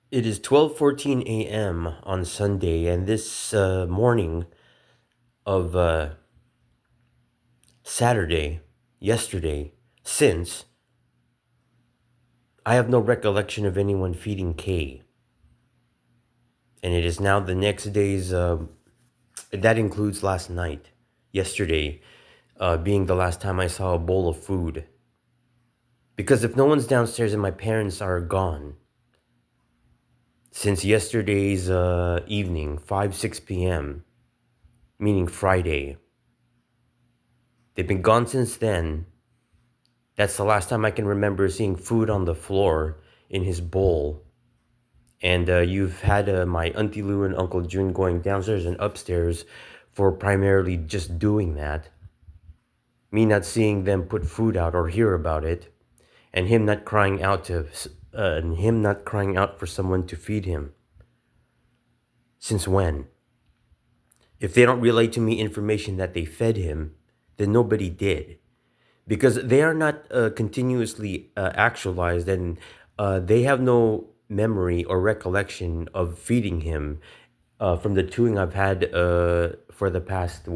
It is 12:14 a.m. on Sunday, and this morning of Saturday, yesterday, since I have no recollection of anyone feeding Kay, and it is now the next day's. That includes last night, yesterday, being the last time I saw a bowl of food. Because if no one's downstairs and my parents are gone, since yesterday's evening, 5-6 p.m., meaning Friday, they've been gone since then. That's the last time I can remember seeing food on the floor in his bowl. And you've had my Auntie Lou and Uncle June going downstairs and upstairs for primarily just doing that. Me not seeing them put food out or hear about it, and him not crying out for someone to feed him. Since when? If they don't relay to me information that they fed him, then nobody did. Because they are not continuously actualized, and they have no memory or recollection of feeding him from the chewing I've had for the past,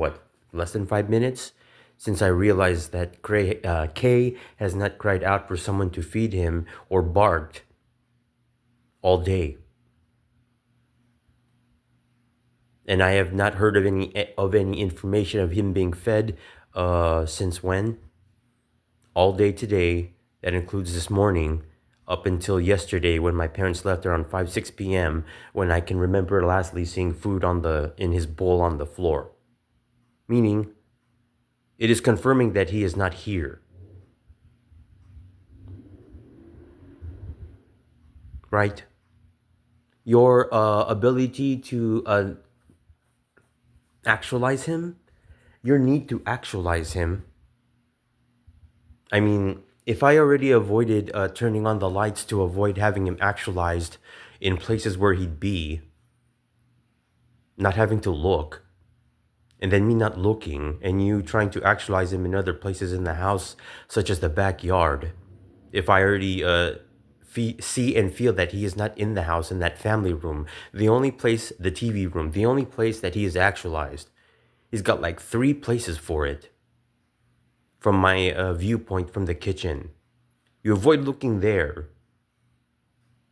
less than 5 minutes, since I realized that Kay has not cried out for someone to feed him or barked all day. And I have not heard of any information of him being fed since when? All day today, that includes this morning, up until yesterday when my parents left around 5-6 p.m., when I can remember lastly seeing food in his bowl on the floor. Meaning, it is confirming that he is not here. Right? Your ability to actualize him, your need to actualize him. I mean, if I already avoided turning on the lights to avoid having him actualized in places where he'd be, not having to look, and then me not looking, and you trying to actualize him in other places in the house, such as the backyard, if I already see and feel that he is not in the house in that family room, the TV room, the only place that he is actualized, he's got like 3 places for it from my viewpoint from the kitchen. You avoid looking there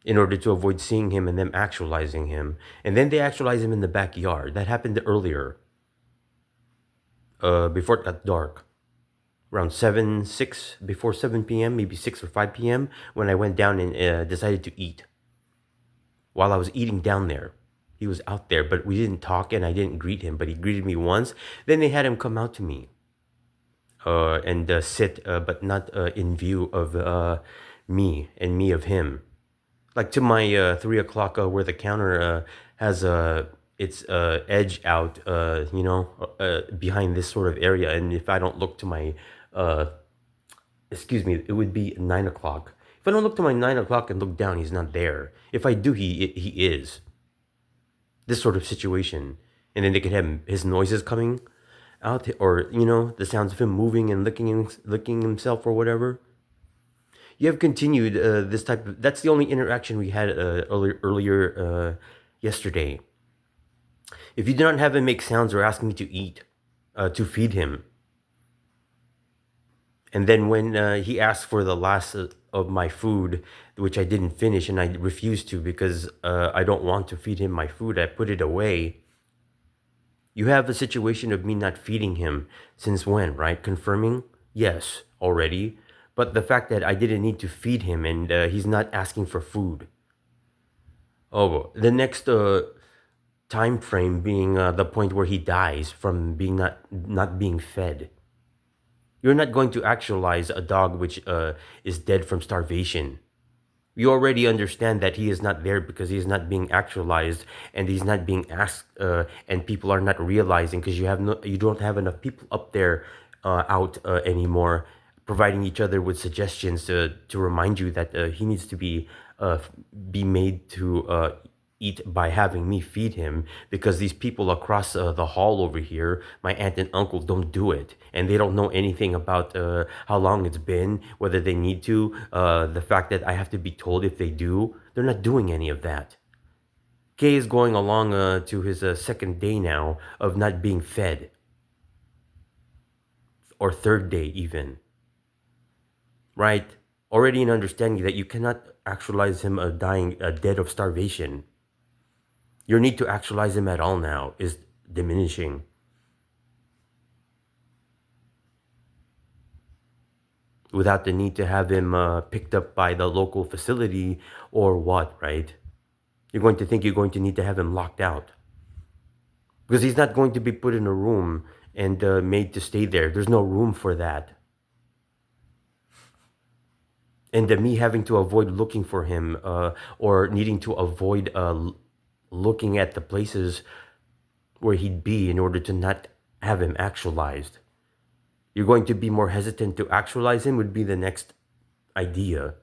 in order to avoid seeing him and them actualizing him. And then they actualize him in the backyard. That happened earlier, before it got dark. Around before 7 p.m., maybe 6 or 5 p.m., when I went down and decided to eat. While I was eating down there, he was out there, but we didn't talk and I didn't greet him, but he greeted me once. Then they had him come out to me and sit, but not in view of me and me of him. Like to my 3 o'clock, where the counter has its edge out, behind this sort of area. And if I don't look to my, it would be 9 o'clock. If I don't look to my 9 o'clock and look down, he's not there. If I do, he is. This sort of situation. And then they could have his noises coming out, or the sounds of him moving and licking himself or whatever. You have continued this type of. That's the only interaction we had earlier yesterday. If you do not have him make sounds or ask me to eat, to feed him, and then when he asked for the last of my food, which I didn't finish and I refused to because I don't want to feed him my food, I put it away. You have a situation of me not feeding him since when, right? Confirming? Yes, already. But the fact that I didn't need to feed him and he's not asking for food. Oh, the next time frame being the point where he dies from being not being fed. You're not going to actualize a dog which is dead from starvation. You already understand that he is not there because he is not being actualized and he's not being asked, and people are not realizing because you don't have enough people up there out anymore, providing each other with suggestions to remind you that he needs to be made to eat by having me feed him, because these people across the hall over here, my aunt and uncle, don't do it, and they don't know anything about how long it's been, whether they need to, the fact that I have to be told if they do. They're not doing any of that. Kay is going along to his second day now of not being fed, or third day even, right? Already in understanding that you cannot actualize him dead of starvation. Your need to actualize him at all now is diminishing. Without the need to have him picked up by the local facility or what, right? You're going to think you're going to need to have him locked out. Because he's not going to be put in a room and made to stay there. There's no room for that. And me having to avoid looking for him, or needing to avoid looking at the places where he'd be in order to not have him actualized. You're going to be more hesitant to actualize him would be the next idea.